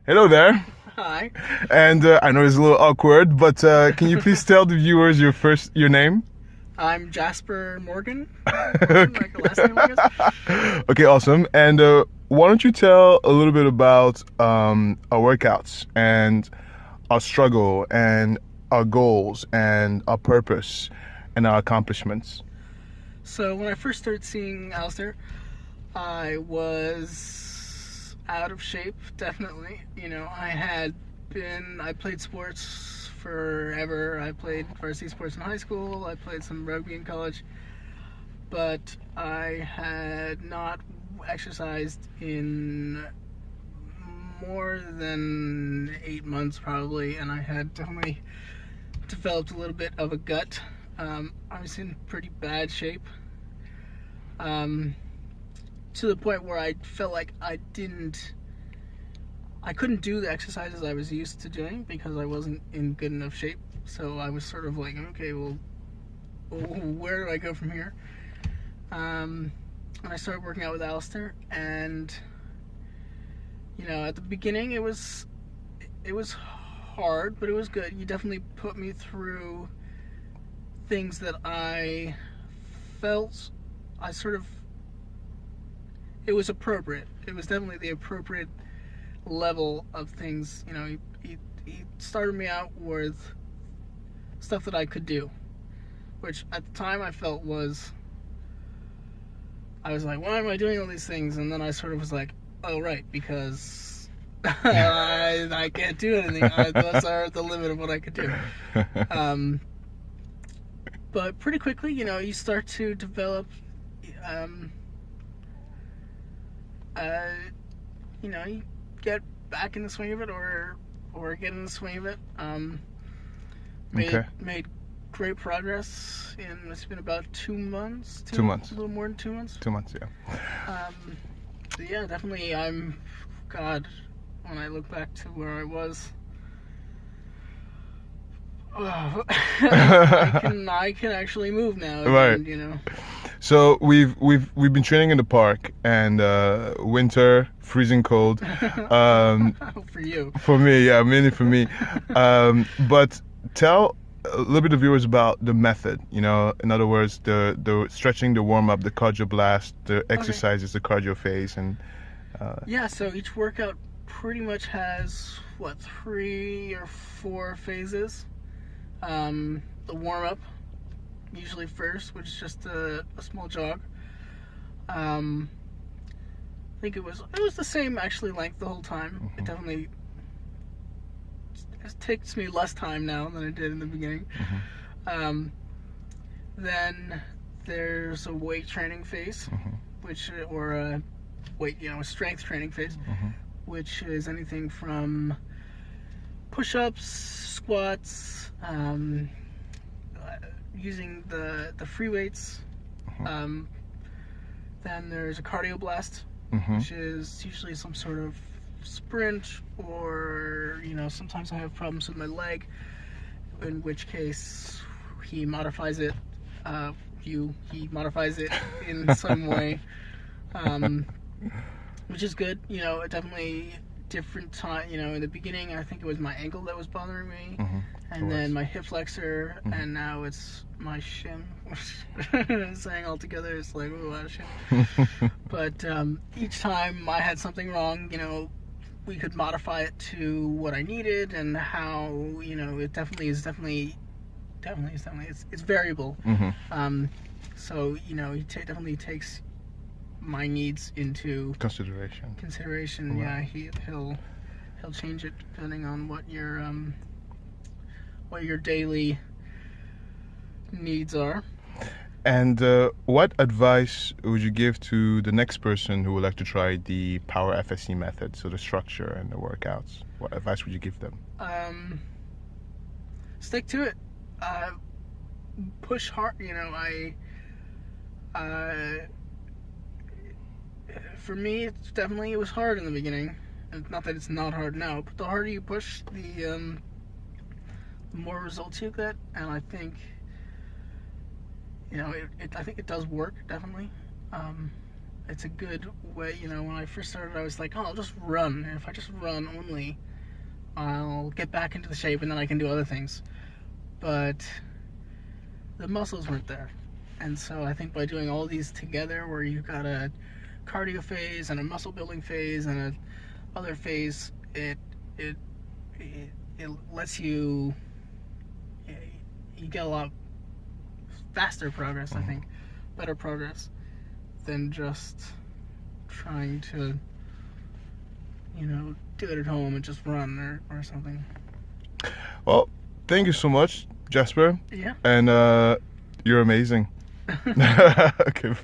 Hello there. Hi, And I know it's a little awkward, but can you please tell the viewers your name? I'm Jasper Morgan. Morgan, Okay. like a last name, I guess. Okay, awesome. And why don't you tell a little bit about our workouts and our struggle and our goals and our purpose and our accomplishments? So when I first started seeing Alistair, I was out of shape, definitely. I played sports forever. I played varsity sports in high school. I played some rugby in college, but I had not exercised in more than 8 months probably, and I had definitely developed a little bit of a gut. I was in pretty bad shape, um, to the point where I felt like I couldn't do the exercises I was used to doing because I wasn't in good enough shape. So I was sort of like, okay, well, where do I go from here? And I started working out with Alistair, and at the beginning it was hard, but it was good. You definitely put me through things that I felt I sort of it was appropriate. It was definitely the appropriate level of things. He started me out with stuff that I could do, which at the time I was like, why am I doing all these things? And then I sort of was like, oh right, because I can't do anything. Those are the limit of what I could do. Um, but pretty quickly, you start to develop. Um, uh, you get back in the swing of it, or get in the swing of it. Made Okay. made great progress in it's been about 2 months, 2 months. a little more than 2 months. 2 months, yeah. Um, yeah, definitely. God, when I look back to where I was, oh, I can actually move now Right. again. So we've been training in the park and winter, freezing cold. Um, For you. for me, yeah, mainly for me. But tell a little bit of viewers about the method. In other words, the stretching, the warm up, the cardio blast, the Okay. exercises, the cardio phase, and Yeah, so each workout pretty much has, what, 3 or 4 phases. The warm up, usually first, which is just a small jog. Um, I think it was the same actually length the whole time. It mhm, definitely it takes me less time now than it did in the beginning. mhm, Um, then there's a weight training phase, mhm, or a strength training phase, mhm, which is anything from push-ups, squats, using the free weights. mhm, Um, then there's a cardio blast, mhm. which is usually some sort of sprint, or sometimes I have problems with my leg, in which case he modifies it. He modifies it in some way, um, which is good. It definitely different time. In the beginning, I think it was my ankle that was bothering me, Mhm. It and then was. my hip flexor, Mhm. and now it's my shin. Saying all together, it's like, oh, out of shin. But each time I had something wrong, we could modify it to what I needed, and how it definitely it's variable. Mhm. Um, so he definitely takes my needs into Consideration. consideration. Yeah, Right. he'll change it depending on what your daily needs are. And what advice would you give to the next person who would like to try the PØWER-FSE method, so the structure and the workouts? What advice would you give them? Um, Stick to it. Uh, Push hard. Uh, for me, it was hard in the beginning. And not that it's not hard now, but the harder you push, the more results you get. And I think, I think it does work definitely. Um, it's a good way. When I first started, I was like, oh, I'll just run. And if I just run only, I'll get back into the shape, and then I can do other things. But the muscles weren't there. And so I think by doing all these together, where you've got a cardio phase and a muscle building phase and a other phase, it lets you get a lot faster progress. I think better progress than just trying to do it at home and just run or something. Well, thank you so much, Jasper. Yeah. And you're amazing. Okay.